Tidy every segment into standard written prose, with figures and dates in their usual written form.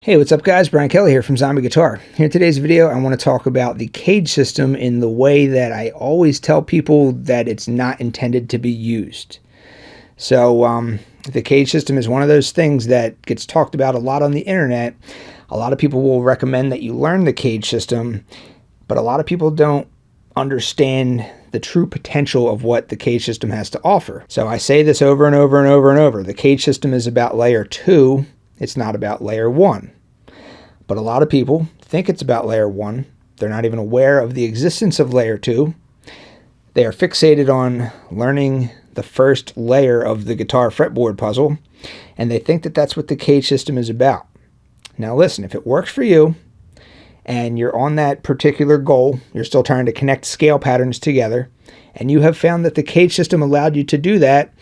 Hey, what's up guys? Brian Kelly here from Zombie Guitar. Here in today's video, I want to talk about the CAGED system in the way that I always tell people that it's not intended to be used. So the CAGED system is one of those things that gets talked about a lot on the internet. A lot of people will recommend that you learn the CAGED system, but a lot of people don't understand the true potential of what the CAGED system has to offer. So I say this over and over and over and over. The CAGED system is about layer 2. It's not about layer 1. But a lot of people think it's about layer 1. They're not even aware of the existence of layer 2. They are fixated on learning the first layer of the guitar fretboard puzzle, and they think that that's what the CAGED system is about. Now listen, if it works for you, and you're on that particular goal, you're still trying to connect scale patterns together, and you have found that the CAGED system allowed you to do that,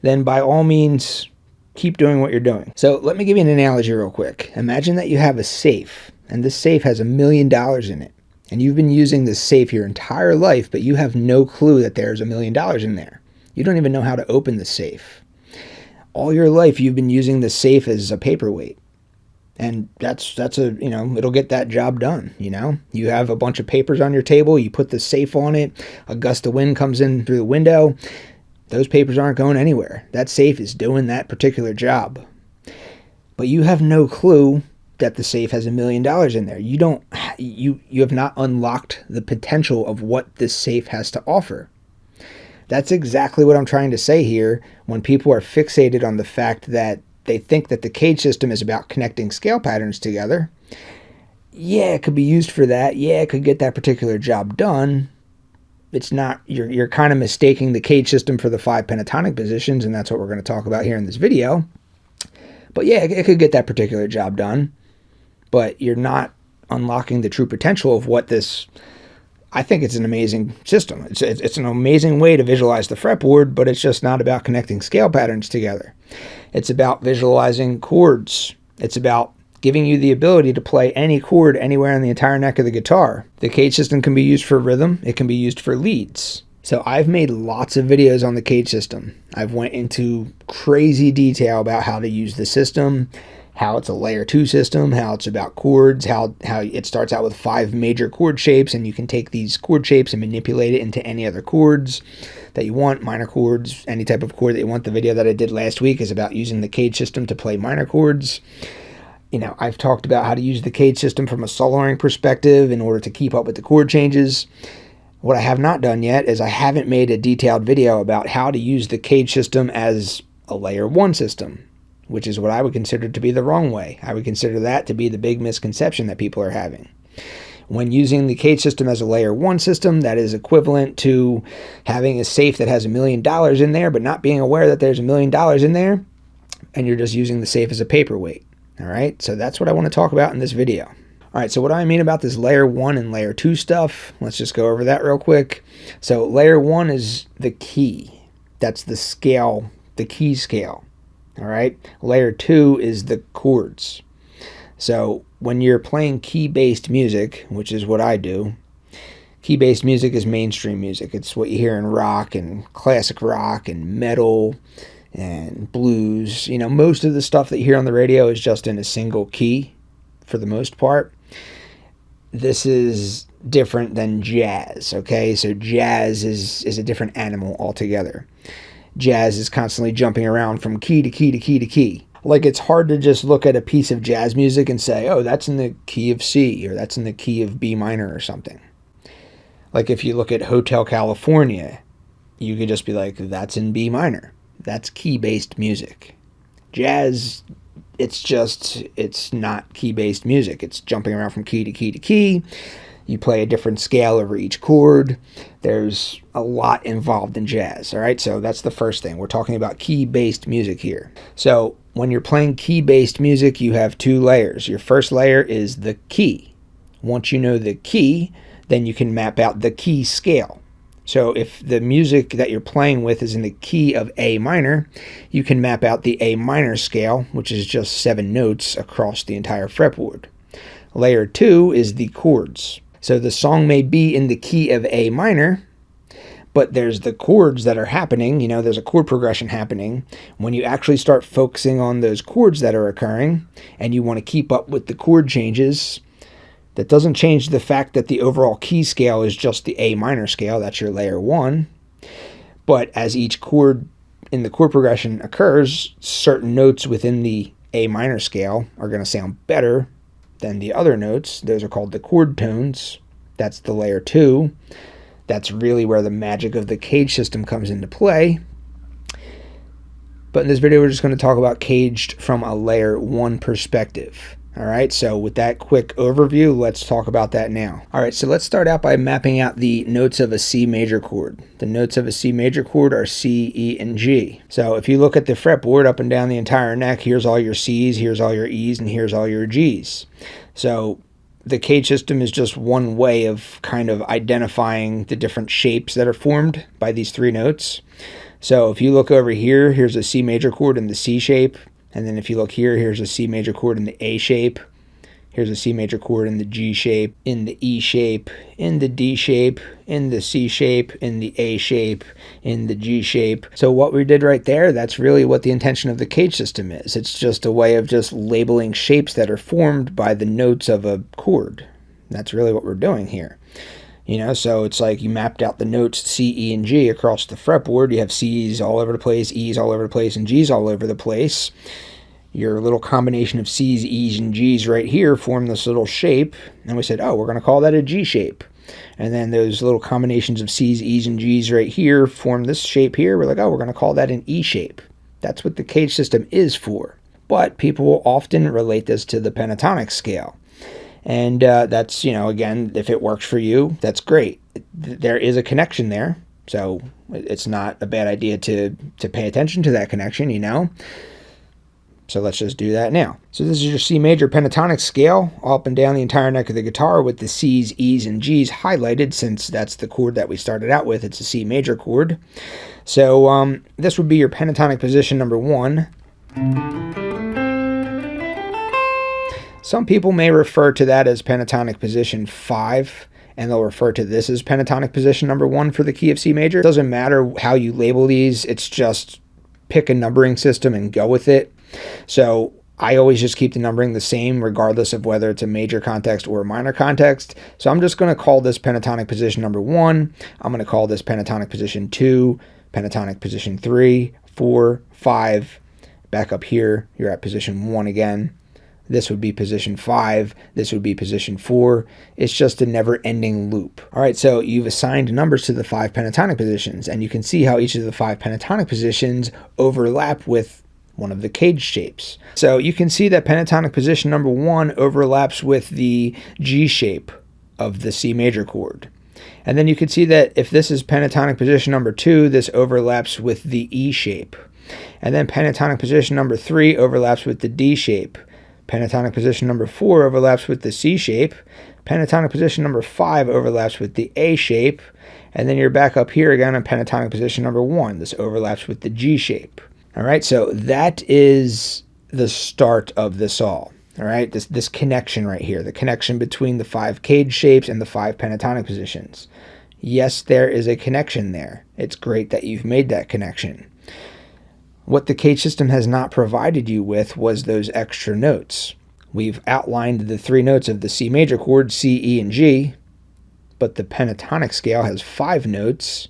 then by all means, keep doing what you're doing. So let me give you an analogy real quick. Imagine that you have a safe, and this safe has $1 million in it, and you've been using this safe your entire life, but you have no clue that there's $1 million in there. You don't even know how to open the safe. All your life, you've been using the safe as a paperweight. And that's a, it'll get that job done, You have a bunch of papers on your table, you put the safe on it, a gust of wind comes in through the window, those papers aren't going anywhere. That safe is doing that particular job. But you have no clue that the safe has $1 million in there. You have not unlocked the potential of what this safe has to offer. That's exactly what I'm trying to say here when people are fixated on the fact that they think that the CAGED system is about connecting scale patterns together. Yeah, it could be used for that. Yeah, it could get that particular job done. It's not, you're kind of mistaking the CAGED system for the 5 pentatonic positions, and that's what we're going to talk about here in this video. But yeah, it could get that particular job done, but you're not unlocking the true potential of what this, I think it's an amazing system. It's an amazing way to visualize the fretboard, but it's just not about connecting scale patterns together. It's about visualizing chords. It's about giving you the ability to play any chord anywhere on the entire neck of the guitar. The CAGED system can be used for rhythm. It can be used for leads. So I've made lots of videos on the CAGED system. I've went into crazy detail about how to use the system, how it's a layer 2 system, how it's about chords, how it starts out with 5 major chord shapes, and you can take these chord shapes and manipulate it into any other chords that you want, minor chords, any type of chord that you want. The video that I did last week is about using the CAGED system to play minor chords. I've talked about how to use the CAGED system from a soloing perspective in order to keep up with the chord changes. What I have not done yet is I haven't made a detailed video about how to use the CAGED system as a layer 1 system, which is what I would consider to be the wrong way. I would consider that to be the big misconception that people are having. When using the CAGED system as a layer 1 system, that is equivalent to having a safe that has $1 million in there, but not being aware that there's $1 million in there, and you're just using the safe as a paperweight. All right, so that's what I want to talk about in this video. All right, so what do I mean about this layer 1 and layer 2 stuff? Let's just go over that real quick. So layer 1 is the key. That's the scale, the key scale. All right, layer 2 is the chords. So when you're playing key-based music, which is what I do, key-based music is mainstream music. It's what you hear in rock and classic rock and metal and blues. Most of the stuff that you hear on the radio is just in a single key for the most part. This is different than jazz, okay? So jazz is a different animal altogether. Jazz is constantly jumping around from key to key to key to key. Like, it's hard to just look at a piece of jazz music and say, oh, that's in the key of C, or that's in the key of B minor or something. Like if you look at Hotel California, you could just be like, that's in B minor. That's key-based music. Jazz, it's not key-based music. It's jumping around from key to key to key. You play a different scale over each chord. There's a lot involved in jazz, all right? So that's the first thing. We're talking about key-based music here. So when you're playing key-based music, you have 2 layers. Your first layer is the key. Once you know the key, then you can map out the key scale. So if the music that you're playing with is in the key of A minor, you can map out the A minor scale, which is just 7 notes across the entire fretboard. Layer 2 is the chords. So the song may be in the key of A minor, But there's the chords that are happening, you know, there's a chord progression happening. When you actually start focusing on those chords that are occurring and you want to keep up with the chord changes, that doesn't change the fact that the overall key scale is just the A minor scale, that's your layer 1. But as each chord in the chord progression occurs, certain notes within the A minor scale are going to sound better than the other notes. Those are called the chord tones. That's the layer 2. That's really where the magic of the CAGED system comes into play. But in this video, we're just going to talk about CAGED from a layer 1 perspective. All right, so with that quick overview, let's talk about that now. All right, so let's start out by mapping out the notes of a C major chord. The notes of a C major chord are C, E, and G. So if you look at the fretboard up and down the entire neck, here's all your Cs, here's all your Es, and here's all your Gs. So the CAGED system is just one way of kind of identifying the different shapes that are formed by these 3 notes. So if you look over here, here's a C major chord in the C shape. And then if you look here, here's a C major chord in the A shape. Here's a C major chord in the G shape, in the E shape, in the D shape, in the C shape, in the A shape, in the G shape. So what we did right there, that's really what the intention of the CAGED system is. It's just a way of just labeling shapes that are formed by the notes of a chord. That's really what we're doing here. You know, so it's like you mapped out the notes C, E, and G across the fretboard. You have C's all over the place, E's all over the place, and G's all over the place. Your little combination of C's, E's, and G's right here form this little shape. And we said, oh, we're going to call that a G shape. And then those little combinations of C's, E's, and G's right here form this shape here. We're like, oh, we're going to call that an E shape. That's what the CAGED system is for. But people will often relate this to the pentatonic scale. And that's, you know, again, if it works for you, that's great. There is a connection there. So it's not a bad idea to pay attention to that connection, you know. So let's just do that now. So this is your C major pentatonic scale, up and down the entire neck of the guitar with the C's, E's, and G's highlighted, since that's the chord that we started out with. It's a C major chord. So this would be your pentatonic position number 1. Some people may refer to that as pentatonic position 5, and they'll refer to this as pentatonic position number 1 for the key of C major. It doesn't matter how you label these, it's just pick a numbering system and go with it. So I always just keep the numbering the same regardless of whether it's a major context or a minor context. So I'm just going to call this pentatonic position number 1. I'm going to call this pentatonic position 2, pentatonic position 3, 4, 5. Back up here, you're at position 1 again. This would be position 5. This would be position 4. It's just a never-ending loop. All right, so you've assigned numbers to the 5 pentatonic positions, and you can see how each of the 5 pentatonic positions overlap with one of the CAGED shapes. So you can see that pentatonic position number 1 overlaps with the G shape of the C major chord. And then you can see that if this is pentatonic position number 2, this overlaps with the E shape. And then pentatonic position number 3 overlaps with the D shape. Pentatonic position number 4 overlaps with the C shape. Pentatonic position number 5 overlaps with the A shape. And then you're back up here again on pentatonic position number 1. This overlaps with the G shape. All right, so that is the start of this all. All right, this connection right here, the connection between the 5 CAGED shapes and the 5 pentatonic positions. Yes, there is a connection there. It's great that you've made that connection. What the CAGED system has not provided you with was those extra notes. We've outlined the 3 notes of the C major chord, C, E, and G, but the pentatonic scale has 5 notes.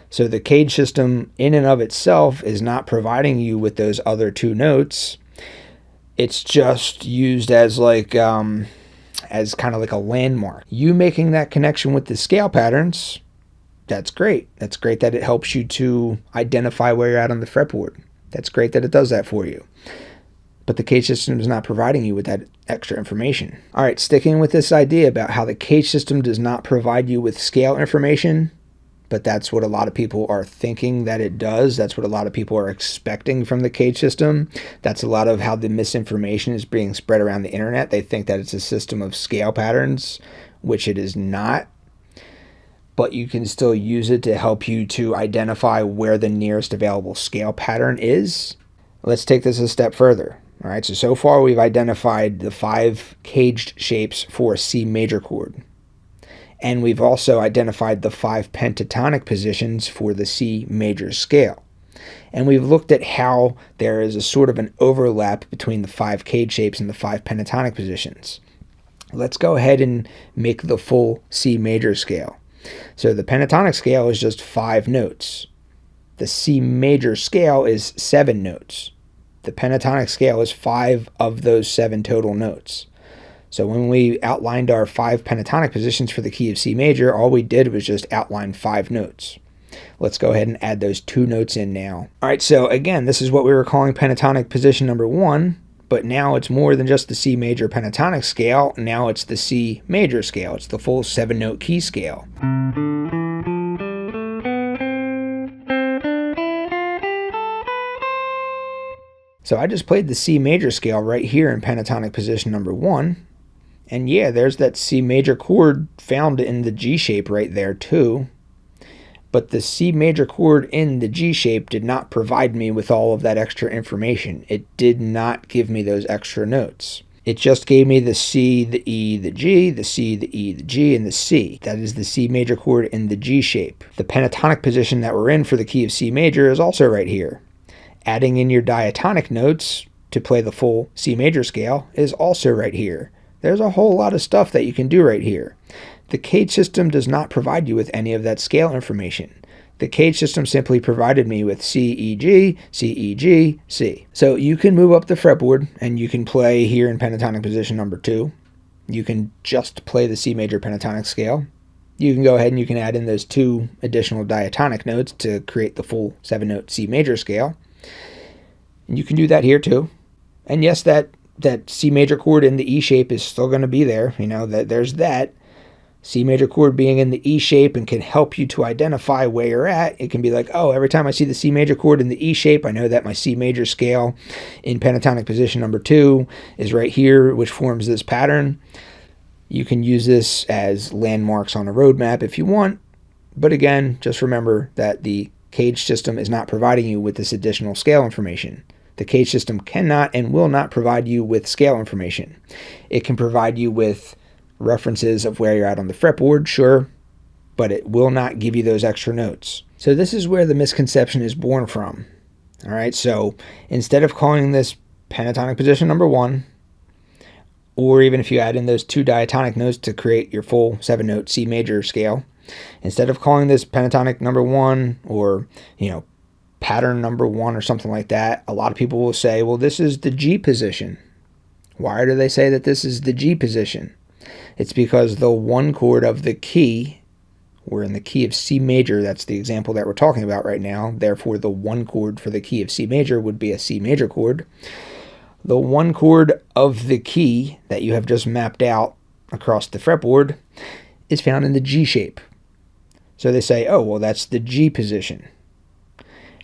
So the CAGED system in and of itself is not providing you with those other 2 notes. It's just used as like as kind of like a landmark. You making that connection with the scale patterns, that's great. That's great that it helps you to identify where you're at on the fretboard. That's great that it does that for you. But the CAGED system is not providing you with that extra information. All right, sticking with this idea about how the CAGED system does not provide you with scale information, but that's what a lot of people are thinking that it does. That's what a lot of people are expecting from the CAGED system. That's a lot of how the misinformation is being spread around the internet. They think that it's a system of scale patterns, which it is not. But you can still use it to help you to identify where the nearest available scale pattern is. Let's take this a step further. All right, so far we've identified the 5 CAGED shapes for a C major chord. And we've also identified the 5 pentatonic positions for the C major scale. And we've looked at how there is a sort of an overlap between the 5 CAGED shapes and the 5 pentatonic positions. Let's go ahead and make the full C major scale. So the pentatonic scale is just 5 notes. The C major scale is 7 notes. The pentatonic scale is 5 of those 7 total notes. So when we outlined our 5 pentatonic positions for the key of C major, all we did was just outline 5 notes. Let's go ahead and add those 2 notes in now. All right, so again, this is what we were calling pentatonic position number 1, but now it's more than just the C major pentatonic scale. Now it's the C major scale. It's the full 7-note key scale. So I just played the C major scale right here in pentatonic position number 1. And yeah, there's that C major chord found in the G shape right there too. But the C major chord in the G shape did not provide me with all of that extra information. It did not give me those extra notes. It just gave me the C, the E, the G, the C, the E, the G, and the C. That is the C major chord in the G shape. The pentatonic position that we're in for the key of C major is also right here. Adding in your diatonic notes to play the full C major scale is also right here. There's a whole lot of stuff that you can do right here. The CAGED system does not provide you with any of that scale information. The CAGED system simply provided me with C, E, G, C, E, G, C. So you can move up the fretboard and you can play here in pentatonic position number 2. You can just play the C major pentatonic scale. You can go ahead and you can add in those 2 additional diatonic notes to create the full 7-note C major scale. And you can do that here too. And yes, that C major chord in the E shape is still going to be there. You know, there's that. C major chord being in the E shape and can help you to identify where you're at. It can be like, oh, every time I see the C major chord in the E shape, I know that my C major scale in pentatonic position number 2 is right here, which forms this pattern. You can use this as landmarks on a road map if you want. But again, just remember that the CAGED system is not providing you with this additional scale information. The CAGED system cannot and will not provide you with scale information. It can provide you with references of where you're at on the fretboard, sure, but it will not give you those extra notes. So this is where the misconception is born from. All right, so instead of calling this pentatonic position number 1, or even if you add in those 2 diatonic notes to create your full 7-note C major scale, instead of calling this pentatonic number 1 or, pattern number 1 or something like that, a lot of people will say, well, this is the G position. Why do they say that this is the G position? It's because the 1 chord of the key, we're in the key of C major, that's the example that we're talking about right now, therefore the 1 chord for the key of C major would be a C major chord. The 1 chord of the key that you have just mapped out across the fretboard is found in the G shape. So they say, oh, well, that's the G position.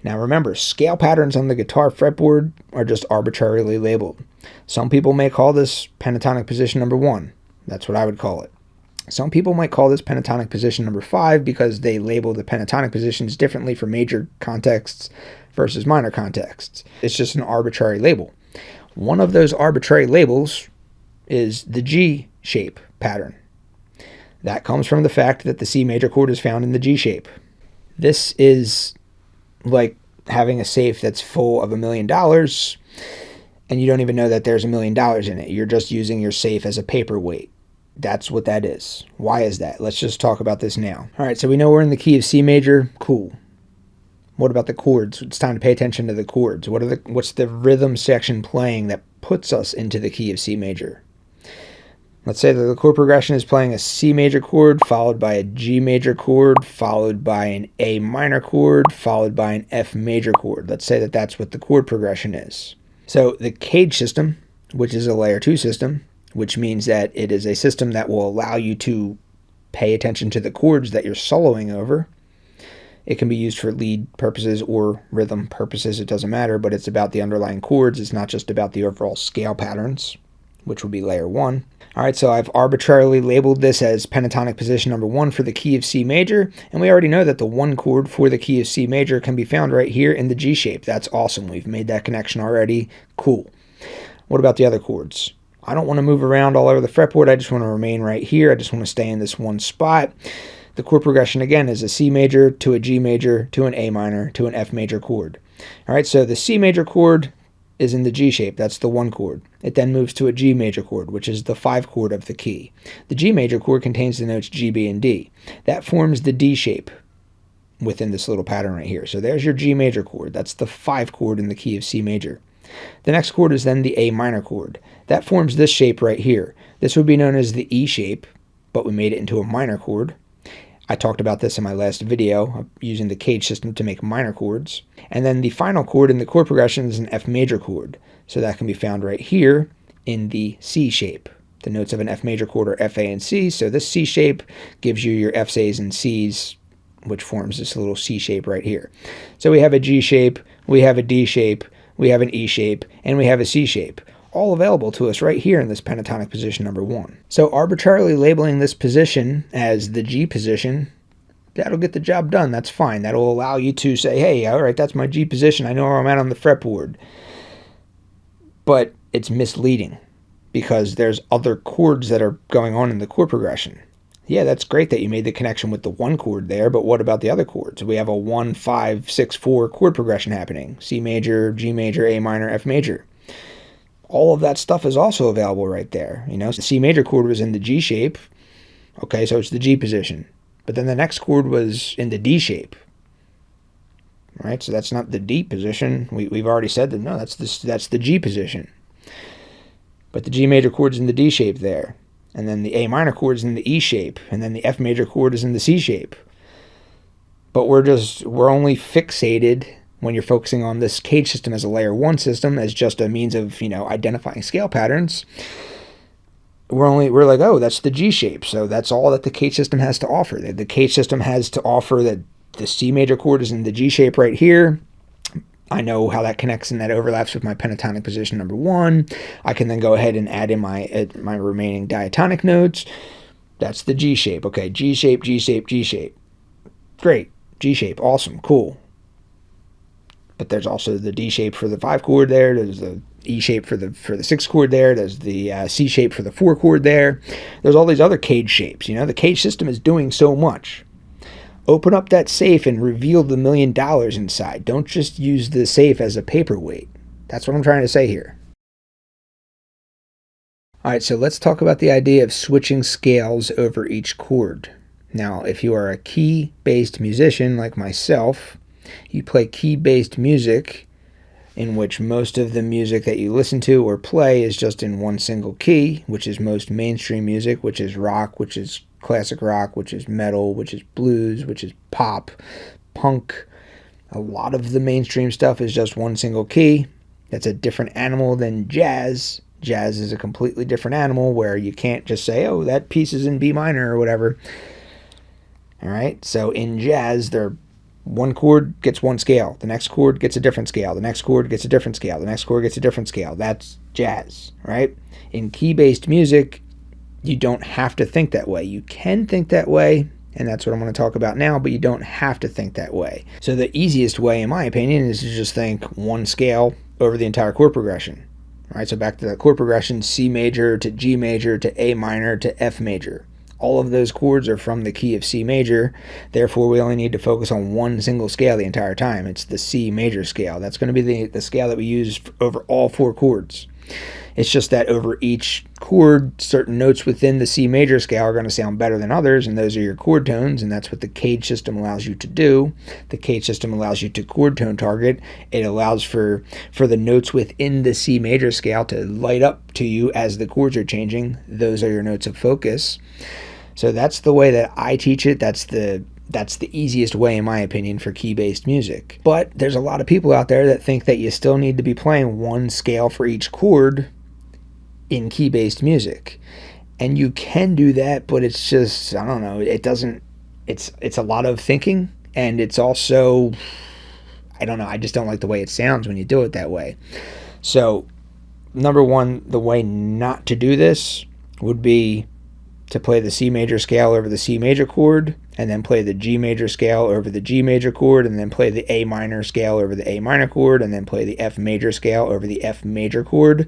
Now remember, scale patterns on the guitar fretboard are just arbitrarily labeled. Some people may call this pentatonic position number 1. That's what I would call it. Some people might call this pentatonic position number 5 because they label the pentatonic positions differently for major contexts versus minor contexts. It's just an arbitrary label. One of those arbitrary labels is the G shape pattern. That comes from the fact that the C major chord is found in the G shape. This is like having a safe that's full of $1 million and you don't even know that there's $1 million in it. You're just using your safe as a paperweight. That's what that is. Why is that? Let's just talk about this now. All right, so we know we're in the key of C major. Cool. What about the chords? It's time to pay attention to the chords. What's the rhythm section playing that puts us into the key of C major? Let's say that the chord progression is playing a C major chord, followed by a G major chord, followed by an A minor chord, followed by an F major chord. Let's say that that's what the chord progression is. So the CAGED system, which is a layer 2 system, which means that it is a system that will allow you to pay attention to the chords that you're soloing over. It can be used for lead purposes or rhythm purposes. It doesn't matter, but it's about the underlying chords. It's not just about the overall scale patterns, which would be layer 1. All right, so I've arbitrarily labeled this as pentatonic position number 1 for the key of C major, and we already know that the 1 chord for the key of C major can be found right here in the G shape. That's awesome. We've made that connection already. Cool. What about the other chords? I don't want to move around all over the fretboard. I just want to remain right here. I just want to stay in this one spot. The chord progression, again, is a C major to a G major to an A minor to an F major chord. All right, so the C major chord is in the G shape. That's the 1 chord. It then moves to a G major chord, which is the 5 chord of the key. The G major chord contains the notes G, B, and D. That forms the D shape within this little pattern right here. So there's your G major chord. That's the 5 chord in the key of C major. The next chord is then the A minor chord. That forms this shape right here. This would be known as the E shape, but we made it into a minor chord. I talked about this in my last video, using the CAGED system to make minor chords. And then the final chord in the chord progression is an F major chord. So that can be found right here in the C shape. The notes of an F major chord are F, A, and C. So this C shape gives you your F's, A's, and C's, which forms this little C shape right here. So we have a G shape, we have a D shape, we have an E shape, and we have a C shape, all available to us right here in this pentatonic position number 1. So arbitrarily labeling this position as the G position, that'll get the job done. That's fine. That'll allow you to say, hey, all right, that's my G position. I know where I'm at on the fretboard. But it's misleading because there's other chords that are going on in the chord progression. Yeah, that's great that you made the connection with the 1 chord there, but what about the other chords? We have a 1, 5, 6, 4 chord progression happening. C major, G major, A minor, F major. All of that stuff is also available right there. You know, the C major chord was in the G shape. Okay, so it's the G position. But then the next chord was in the D shape. Right, so that's not the D position. We've already said that, no, that's the G position. But the G major chord's in the D shape there. And then the A minor chord is in the E shape, and then the F major chord is in the C shape. But we're only fixated when you're focusing on this CAGED system as a layer 1 system, as just a means of, identifying scale patterns. We're like, oh, that's the G shape. So that's all that the CAGED system has to offer. The CAGED system has to offer that the C major chord is in the G shape right here. I know how that connects and that overlaps with my pentatonic position number 1. I can then go ahead and add in my remaining diatonic notes. That's the G shape. Okay, G shape, G shape, G shape. Great. G shape. Awesome. Cool. But there's also the D shape for the 5 chord there. There's the E shape for the 6 chord there. There's the C shape for the 4 chord there. There's all these other CAGED shapes. The CAGED system is doing so much. Open up that safe and reveal the $1 million inside. Don't just use the safe as a paperweight. That's what I'm trying to say here. All right, so let's talk about the idea of switching scales over each chord. Now, if you are a key-based musician like myself, you play key-based music in which most of the music that you listen to or play is just in one single key, which is most mainstream music, which is rock, which is classic rock, which is metal, which is blues, which is pop, punk. A lot of the mainstream stuff is just one single key. That's a different animal than jazz. Jazz is a completely different animal where you can't just say, oh, that piece is in B minor or whatever. All right, so in jazz, one chord gets one scale. The next chord gets a different scale. The next chord gets a different scale. The next chord gets a different scale. That's jazz, right? In key-based music, you don't have to think that way. You can think that way, and that's what I'm going to talk about now, but you don't have to think that way. So the easiest way, in my opinion, is to just think one scale over the entire chord progression. All right, so back to the chord progression, C major to G major to A minor to F major. All of those chords are from the key of C major. Therefore, we only need to focus on one single scale the entire time. It's the C major scale. That's going to be the scale that we use over all 4 chords. It's just that over each chord, certain notes within the C major scale are going to sound better than others, and those are your chord tones, and that's what the CAGED system allows you to do. The CAGED system allows you to chord tone target. It allows for the notes within the C major scale to light up to you as the chords are changing. Those are your notes of focus. So that's the way that I teach it. That's the easiest way, in my opinion, for key-based music. But there's a lot of people out there that think that you still need to be playing one scale for each chord in key-based music. And you can do that, but it's just, I don't know, it's a lot of thinking, and it's also, I don't know, I just don't like the way it sounds when you do it that way. So, number one, the way not to do this would be to play the C major scale over the C major chord and then play the G major scale over the G major chord, and then play the A minor scale over the A minor chord, and then play the F major scale over the F major chord.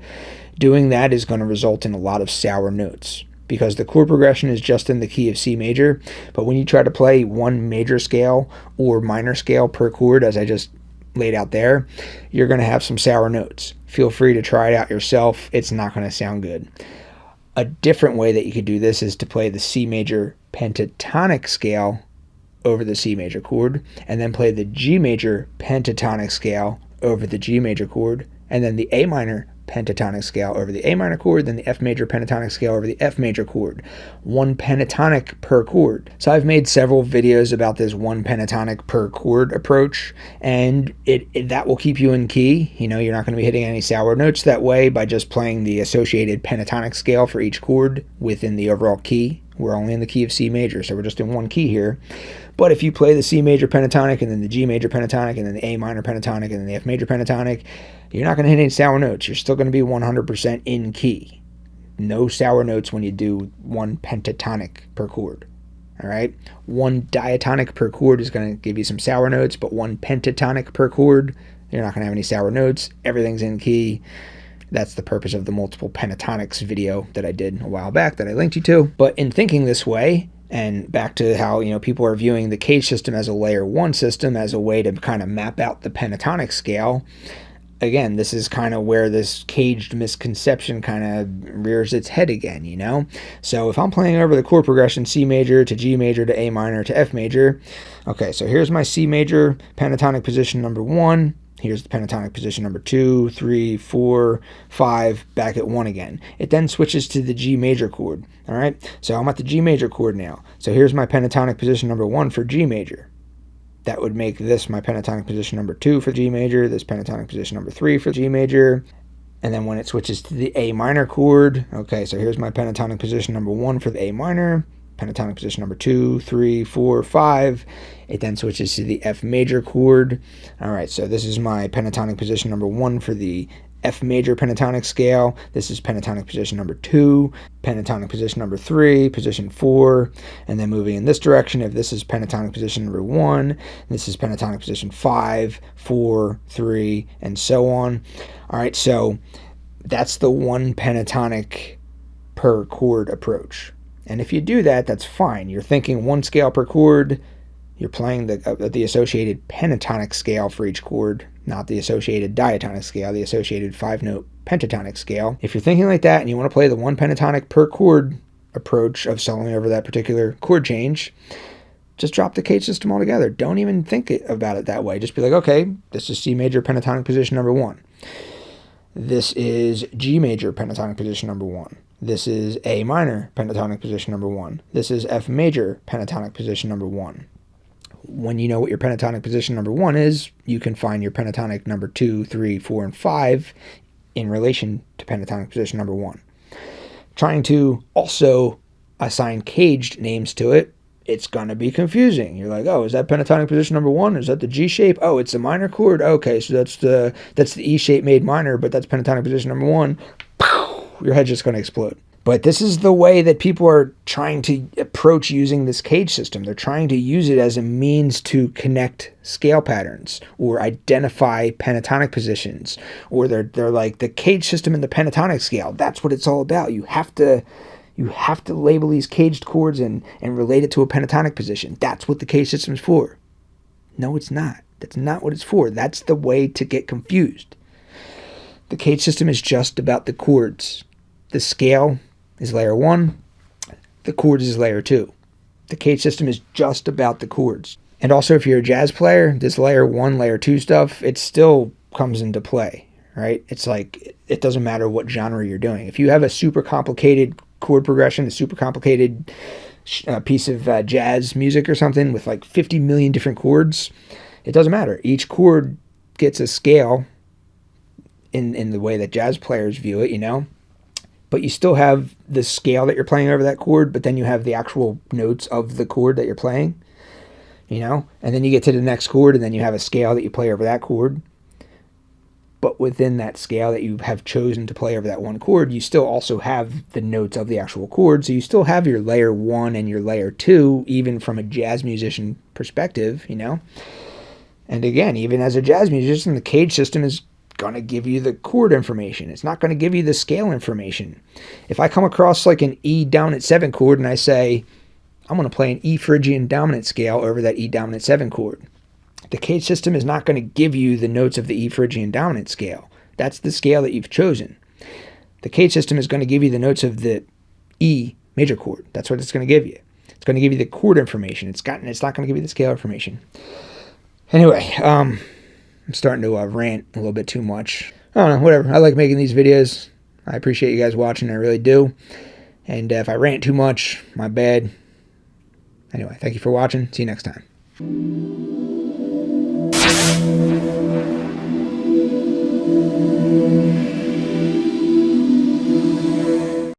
Doing that is going to result in a lot of sour notes, because the chord progression is just in the key of C major, but when you try to play one major scale or minor scale per chord, as I just laid out there, you're going to have some sour notes. Feel free to try it out yourself. It's not going to sound good. A different way that you could do this is to play the C major pentatonic scale over the C major chord, and then play the G major pentatonic scale over the G major chord, and then the A minor pentatonic scale over the A minor chord, then the F major pentatonic scale over the F major chord. One pentatonic per chord. So I've made several videos about this one pentatonic per chord approach, and that will keep you in key. You know, you're not going to be hitting any sour notes that way by just playing the associated pentatonic scale for each chord within the overall key. We're only in the key of C major, so we're just in one key here. But if you play the C major pentatonic, and then the G major pentatonic, and then the A minor pentatonic, and then the F major pentatonic, you're not going to hit any sour notes. You're still going to be 100% in key. No sour notes when you do one pentatonic per chord. All right? One diatonic per chord is going to give you some sour notes, but one pentatonic per chord, you're not going to have any sour notes. Everything's in key. That's the purpose of the multiple pentatonics video that I did a while back that I linked you to. But in thinking this way, and back to how, you know, people are viewing the CAGED system as a layer 1 system, as a way to kind of map out the pentatonic scale, again, this is kind of where this CAGED misconception kind of rears its head again, you know? So if I'm playing over the chord progression C major to G major to A minor to F major, okay, so here's my C major pentatonic position number 1. Here's the pentatonic position number 2, 3, 4, 5, back at 1 again. It then switches to the G major chord, all right? So I'm at the G major chord now. So here's my pentatonic position number 1 for G major. That would make this my pentatonic position number 2 for G major, this pentatonic position number 3 for G major. And then when it switches to the A minor chord, okay, so here's my pentatonic position number 1 for the A minor, pentatonic position number 2, 3, 4, 5. It then switches to the F major chord. All right, so this is my pentatonic position number 1 for the F major pentatonic scale. This is pentatonic position number 2, pentatonic position number 3, position 4, and then moving in this direction, if this is pentatonic position number 1, this is pentatonic position 5, 4, 3, and so on. All right, so that's the one pentatonic per chord approach. And if you do that, that's fine. You're thinking one scale per chord. You're playing the associated pentatonic scale for each chord, not the associated diatonic scale, the associated 5-note pentatonic scale. If you're thinking like that and you want to play the one pentatonic per chord approach of soloing over that particular chord change, just drop the CAGED system altogether. Don't even think about it that way. Just be like, okay, this is C major pentatonic position number 1. This is G major pentatonic position number 1. This is A minor pentatonic position number 1. This is F major pentatonic position number 1. When you know what your pentatonic position number 1 is, you can find your pentatonic number 2, 3, 4, and 5 in relation to pentatonic position number 1. Trying to also assign CAGED names to it, it's going to be confusing. You're like, oh, is that pentatonic position number 1? Is that the G shape? Oh, it's a minor chord? Okay, so that's the E shape made minor, but that's pentatonic position number 1. Your head's just going to explode. But this is the way that people are trying to approach using this CAGED system. They're trying to use it as a means to connect scale patterns or identify pentatonic positions. Or they're like, the CAGED system and the pentatonic scale, that's what it's all about. You have to label these CAGED chords and relate it to a pentatonic position. That's what the CAGED system is for. No, it's not. That's not what it's for. That's the way to get confused. The CAGED system is just about the chords. The scale is layer 1. The chords is layer 2. The CAGED system is just about the chords. And also, if you're a jazz player, this layer 1, layer 2 stuff, it still comes into play, right? It's like, it doesn't matter what genre you're doing. If you have a super complicated chord progression, a super complicated piece of jazz music or something with like 50 million different chords, it doesn't matter. Each chord gets a scale in the way that jazz players view it, you know? But you still have the scale that you're playing over that chord, but then you have the actual notes of the chord that you're playing, you know? And then you get to the next chord, and then you have a scale that you play over that chord. but within that scale that you have chosen to play over that one chord, you still also have the notes of the actual chord. So you still have your layer 1 and your layer 2, even from a jazz musician perspective, you know. And again, even as a jazz musician, the CAGED system is going to give you the chord information. It's not going to give you the scale information. If I come across like an E dominant 7 chord and I say, I'm going to play an E Phrygian dominant scale over that E dominant 7 chord, the CAGED system is not going to give you the notes of the E Phrygian dominant scale. That's the scale that you've chosen. The CAGED system is going to give you the notes of the E major chord. That's what it's going to give you. It's going to give you the chord information. It's not going to give you the scale information. Anyway, I'm starting to rant a little bit too much. I don't know, whatever. I like making these videos. I appreciate you guys watching. I really do. And if I rant too much, my bad. Anyway, thank you for watching. See you next time.